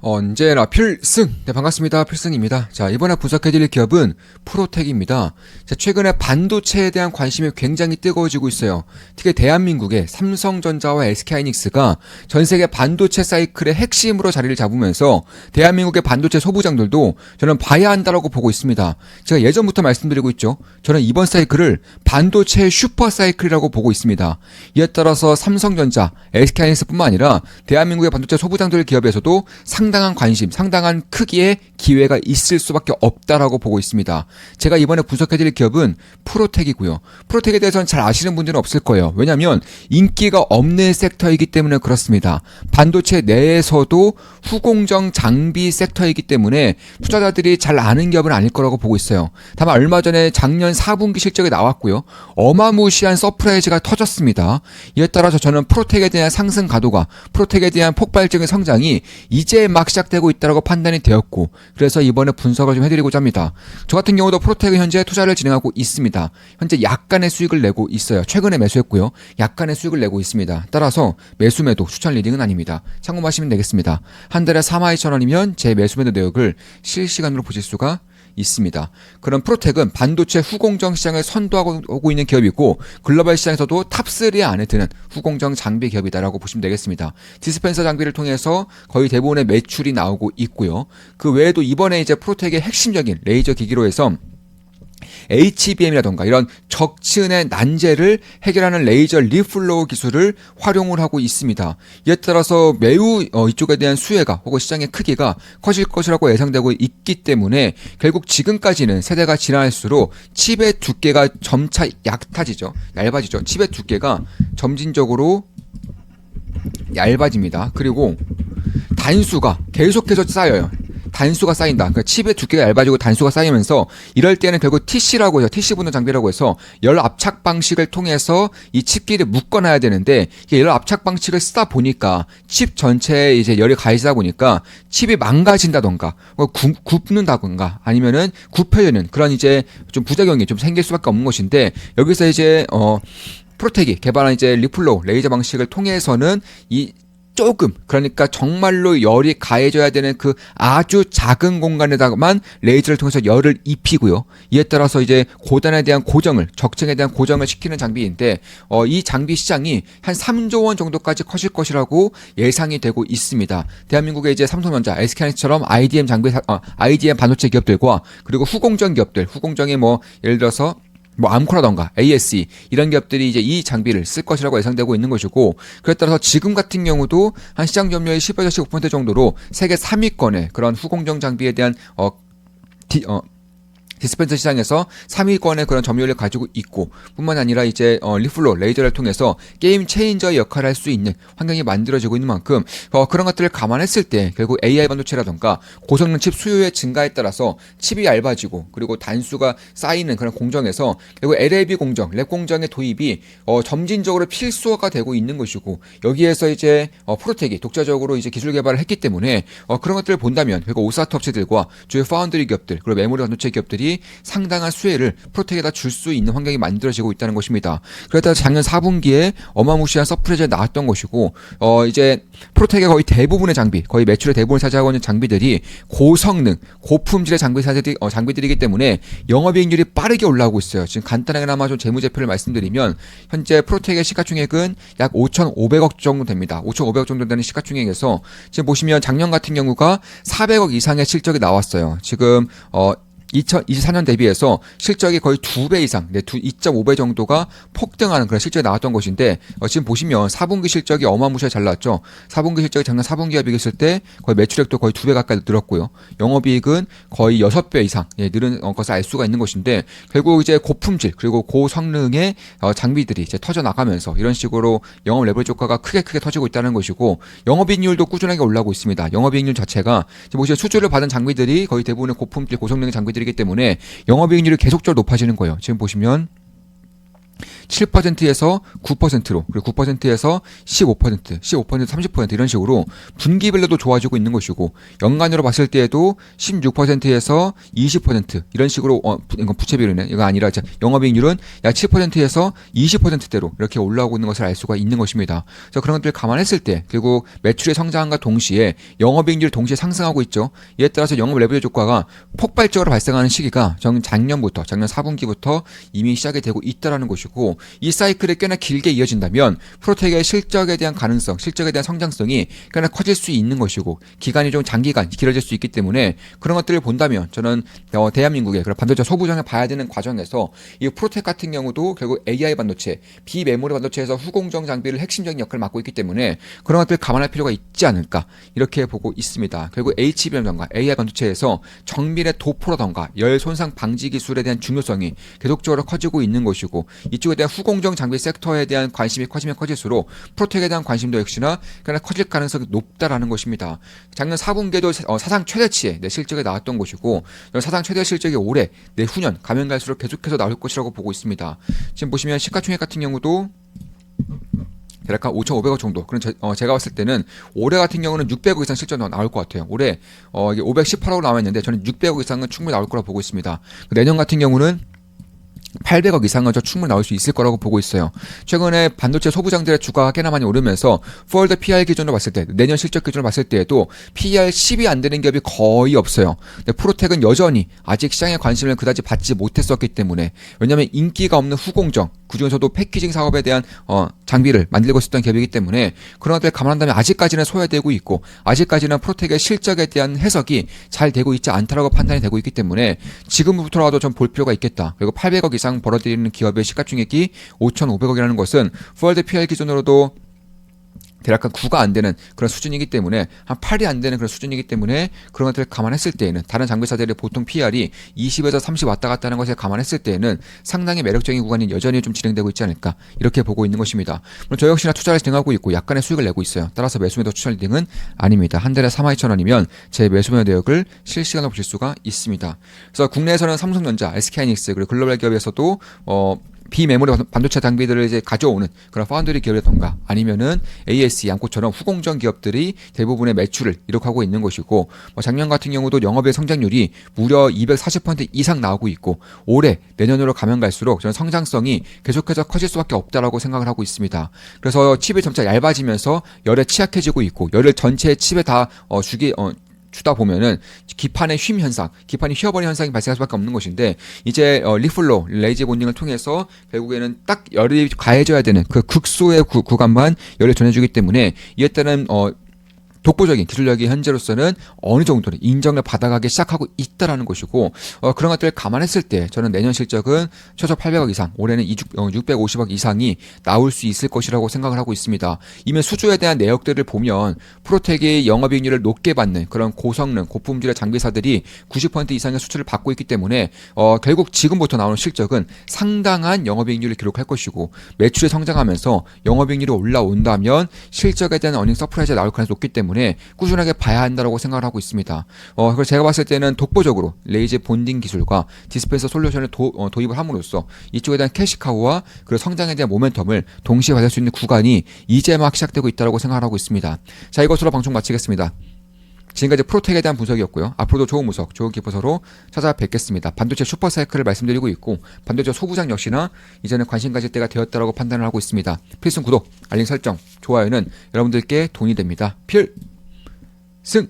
언제나 필승! 네, 반갑습니다. 필승입니다. 자, 이번에 분석해드릴 기업은 프로텍입니다. 자, 최근에 반도체에 대한 관심이 굉장히 뜨거워지고 있어요. 특히 대한민국의 삼성전자와 SK하이닉스가 전 세계 반도체 사이클의 핵심으로 자리를 잡으면서 대한민국의 반도체 소부장들도 저는 봐야 한다라고 보고 있습니다. 제가 예전부터 말씀드리고 있죠. 저는 이번 사이클을 반도체의 슈퍼 사이클이라고 보고 있습니다. 이에 따라서 삼성전자, SK하이닉스뿐만 아니라 대한민국의 반도체 소부장들 기업에서도 상당한 관심, 상당한 크기의 기회가 있을 수밖에 없다라고 보고 있습니다. 제가 이번에 분석해드릴 기업은 프로텍이고요. 프로텍에 대해서는 잘 아시는 분들은 없을 거예요. 왜냐하면 인기가 없는 섹터이기 때문에 그렇습니다. 반도체 내에서도 후공정 장비 섹터이기 때문에 투자자들이 잘 아는 기업은 아닐 거라고 보고 있어요. 다만 얼마 전에 작년 4분기 실적이 나왔고요. 어마무시한 서프라이즈가 터졌습니다. 이에 따라서 저는 프로텍에 대한 상승 가도가, 프로텍에 대한 폭발적인 성장이 이제 막 시작되고 있다고 판단이 되었고, 그래서 이번에 분석을 좀 해드리고자 합니다. 저 같은 경우도 프로텍은 현재 투자를 진행하고 있습니다. 현재 약간의 수익을 내고 있어요. 최근에 매수했고요. 약간의 수익을 내고 있습니다. 따라서 매수매도 추천 리딩은 아닙니다. 참고하시면 되겠습니다. 한 달에 42,000원이면 제 매수매도 내역을 실시간으로 보실 수가 있습니다. 그럼 프로텍은 반도체 후공정 시장을 선도하고 있는 기업이고 글로벌 시장에서도 탑3 안에 드는 후공정 장비 기업이다라고 보시면 되겠습니다. 디스펜서 장비를 통해서 거의 대부분의 매출이 나오고 있고요. 그 외에도 이번에 이제 프로텍의 핵심적인 레이저 기기로 해서 HBM이라던가 이런 적층의 난제를 해결하는 레이저 리플로우 기술을 활용을 하고 있습니다. 이에 따라서 매우 이쪽에 대한 수혜가 혹은 시장의 크기가 커질 것이라고 예상되고 있기 때문에 결국 지금까지는 세대가 지날수록 칩의 두께가 점차 얇아지죠. 칩의 두께가 점진적으로 얇아집니다. 그리고 단수가 계속해서 쌓여요. 단수가 쌓인다. 그러니까 칩의 두께가 얇아지고 단수가 쌓이면서 이럴 때는 결국 TC라고 해서 TC 분해 장비라고 해서 열 압착 방식을 통해서 이 칩끼리 묶어놔야 되는데 열 압착 방식을 쓰다 보니까 칩 전체에 이제 열이 가해지다 보니까 칩이 망가진다던가 굽는다던가 아니면은 굽혀지는 그런 이제 좀 부작용이 좀 생길 수밖에 없는 것인데 여기서 이제 프로텍이 개발한 이제 리플로우 레이저 방식을 통해서는 이 조금 그러니까 정말로 열이 가해져야 되는 그 아주 작은 공간에다가만 레이저를 통해서 열을 입히고요. 이에 따라서 이제 고단에 대한 고정을 적층에 대한 고정을 시키는 장비인데 이 장비 시장이 한 3조 원 정도까지 커질 것이라고 예상이 되고 있습니다. 대한민국의 이제 삼성전자, SK하이닉스처럼 IDM 반도체 기업들과 그리고 후공정 기업들, 후공정의 뭐 예를 들어서 암코라던가 ASE 이런 기업들이 이제 이 장비를 쓸 것이라고 예상되고 있는 것이고 그에 따라서 지금 같은 경우도 한 시장 점유율 10에서 15% 정도로 세계 3위권의 그런 후공정 장비에 대한 디스펜서 시장에서 3위권의 그런 점유율을 가지고 있고 뿐만 아니라 이제 리플로 레이저를 통해서 게임 체인저의 역할을 할 수 있는 환경이 만들어지고 있는 만큼 그런 것들을 감안했을 때 결국 AI 반도체라던가 고성능 칩 수요의 증가에 따라서 칩이 얇아지고 그리고 단수가 쌓이는 그런 공정에서 결국 LLB 공정, 랩 공정의 도입이 점진적으로 필수화가 되고 있는 것이고 여기에서 이제 프로텍이 독자적으로 이제 기술 개발을 했기 때문에 그런 것들을 본다면 결국 오사트 업체들과 주요 파운드리 기업들 그리고 메모리 반도체 기업들이 상당한 수혜를 프로텍에다 줄 수 있는 환경이 만들어지고 있다는 것입니다. 그러다 작년 4분기에 어마무시한 서프라이즈가 나왔던 것이고 이제 프로텍의 거의 대부분의 장비, 거의 매출의 대부분을 차지하고 있는 장비들이 고성능, 고품질의 장비들이기 때문에 영업이익률이 빠르게 올라오고 있어요. 지금 간단하게나마 좀 재무제표를 말씀드리면 현재 프로텍의 시가총액은 약 5,500억 정도 됩니다. 5,500억 정도 되는 시가총액에서 지금 보시면 작년 같은 경우가 400억 이상의 실적이 나왔어요. 지금 2024년 대비해서 실적이 거의 2배 이상, 2.5배 정도가 폭등하는 그런 실적이 나왔던 것인데 지금 보시면 4분기 실적이 어마무시하게 잘 나왔죠. 4분기 실적이 작년 4분기와 비교했을 때 거의 매출액도 거의 2배 가까이 늘었고요. 영업이익은 거의 6배 이상 늘은 것을 알 수가 있는 것인데 결국 이제 고품질 그리고 고성능의 장비들이 이제 터져 나가면서 이런 식으로 영업 레버리지 효과가 크게 터지고 있다는 것이고 영업이익률도 꾸준하게 올라오고 있습니다. 영업이익률 자체가 지금 보시면 수주를 받은 장비들이 거의 대부분의 고품질 고성능의 장비들이기 때문에 영업이익률이 계속적으로 높아지는 거예요. 지금 보시면 7%에서 9%로, 그리고 9%에서 15%, 15%, 30% 이런 식으로 분기별로도 좋아지고 있는 것이고, 연간으로 봤을 때에도 16%에서 20% 이런 식으로 이건 부채 비율이네. 이거 아니라 영업이익률은 약 7%에서 20%대로 이렇게 올라오고 있는 것을 알 수가 있는 것입니다. 그래서 그런 것들을 감안했을 때, 결국 매출의 성장과 동시에 영업이익률이 동시에 상승하고 있죠. 이에 따라서 영업 레버리지 효과가 폭발적으로 발생하는 시기가 작년 4분기부터 이미 시작이 되고 있다라는 것이고, 이 사이클이 꽤나 길게 이어진다면 프로텍의 실적에 대한 가능성, 실적에 대한 성장성이 꽤나 커질 수 있는 것이고, 기간이 좀 장기간 길어질 수 있기 때문에 그런 것들을 본다면 저는 대한민국의 그런 반도체 소부장을 봐야 되는 과정에서 이 프로텍 같은 경우도 결국 AI 반도체, 비메모리 반도체에서 후공정 장비를 핵심적인 역할을 맡고 있기 때문에 그런 것들을 감안할 필요가 있지 않을까 이렇게 보고 있습니다. 결국 HBM과 AI 반도체에서 정밀의 도포라던가 열 손상 방지 기술에 대한 중요성이 계속적으로 커지고 있는 것이고, 이쪽에 대한 후공정 장비 섹터에 대한 관심이 커지면 커질수록 프로텍에 대한 관심도 역시나 꽤나 커질 가능성이 높다라는 것입니다. 작년 4분기에도 사상 최대치의 실적이 나왔던 것이고, 사상 최대 실적이 올해 내후년 가면 갈수록 계속해서 나올 것이라고 보고 있습니다. 지금 보시면 시가총액 같은 경우도 대략 5,500억 정도. 그럼 제가 봤을 때는 올해 같은 경우는 600억 이상 실적 나올 것 같아요. 올해 이게 518억 나왔는데 저는 600억 이상은 충분히 나올 거라고 보고 있습니다. 내년 같은 경우는 800억 이상은 충분히 나올 수 있을 거라고 보고 있어요. 최근에 반도체 소부장들의 주가가 꽤나 많이 오르면서 포월드 PER 기준으로 봤을 때, 내년 실적 기준으로 봤을 때에도 PER 10이 안 되는 기업이 거의 없어요. 근데 프로텍은 여전히 아직 시장의 관심을 그다지 받지 못했었기 때문에, 왜냐하면 인기가 없는 후공정, 그중에서도 패키징 사업에 대한 장비를 만들고 있었던 기업이기 때문에 그런 것들을 감안한다면 아직까지는 소외되고 있고, 아직까지는 프로텍의 실적에 대한 해석이 잘 되고 있지 않다라고 판단이 되고 있기 때문에 지금부터라도 좀 볼 필요가 있겠다. 그리고 800억 이상 벌어들이는 기업의 시가총액이 5,500억이라는 것은 포월드 PER 기준으로도 대략 한 9가 안 되는 그런 수준이기 때문에, 한 8이 안 되는 그런 수준이기 때문에 그런 것들을 감안했을 때에는, 다른 장비사들의 보통 PER이 20에서 30 왔다 갔다 하는 것을 감안했을 때에는 상당히 매력적인 구간이 여전히 좀 진행되고 있지 않을까 이렇게 보고 있는 것입니다. 물론 저 역시나 투자를 진행하고 있고 약간의 수익을 내고 있어요. 따라서 매수매도 추천 리딩은 아닙니다. 한 달에 32,000원이면 제 매수매도 내역을 실시간으로 보실 수가 있습니다. 그래서 국내에서는 삼성전자, SK하이닉스, 그리고 글로벌 기업에서도 비메모리 반도체 장비들을 이제 가져오는 그런 파운드리 기업이라던가, 아니면은 ASE, 양코처럼 후공정 기업들이 대부분의 매출을 이룩하고 있는 것이고, 작년 같은 경우도 영업의 성장률이 무려 240% 이상 나오고 있고, 올해 내년으로 가면 갈수록 저는 성장성이 계속해서 커질 수밖에 없다라고 생각을 하고 있습니다. 그래서 칩이 점차 얇아지면서 열에 취약해지고 있고, 열을 전체 칩에 다 주다 보면은 기판의 휨 현상, 기판이 휘어버리는 현상이 발생할 수밖에 없는 것인데, 이제 리플로 레이지 본딩을 통해서 결국에는 딱 열이 가해져야 되는 그 극소의 구간만 열을 전해주기 때문에, 이에 따른 독보적인 기술력이 현재로서는 어느 정도는 인정을 받아가기 시작하고 있다라는 것이고, 그런 것들을 감안했을 때 저는 내년 실적은 최소 800억 이상, 올해는 650억 이상이 나올 수 있을 것이라고 생각을 하고 있습니다. 이미 수주에 대한 내역들을 보면 프로텍이 영업이익률을 높게 받는 그런 고성능, 고품질의 장비사들이 90% 이상의 수출을 받고 있기 때문에 결국 지금부터 나오는 실적은 상당한 영업이익률을 기록할 것이고, 매출이 성장하면서 영업이익률이 올라온다면 실적에 대한 어닝 서프라이즈가 나올 가능성이 높기 때문에 꾸준하게 봐야 한다고 생각을 하고 있습니다. 그래서 제가 봤을 때는 독보적으로 레이지 본딩 기술과 디스펜서 솔루션을 도입을 함으로써 이쪽에 대한 캐시카우와 그리고 성장에 대한 모멘텀을 동시에 받을 수 있는 구간이 이제 막 시작되고 있다고 생각을 하고 있습니다. 자, 이것으로 방송 마치겠습니다. 지금까지 프로텍에 대한 분석이었고요. 앞으로도 좋은 분석, 좋은 기포서로 찾아뵙겠습니다. 반도체 슈퍼사이클을 말씀드리고 있고, 반도체 소부장 역시나 이제는 관심 가질 때가 되었다고 판단을 하고 있습니다. 필승 구독, 알림 설정, 좋아요는 여러분들께 돈이 됩니다. 필승!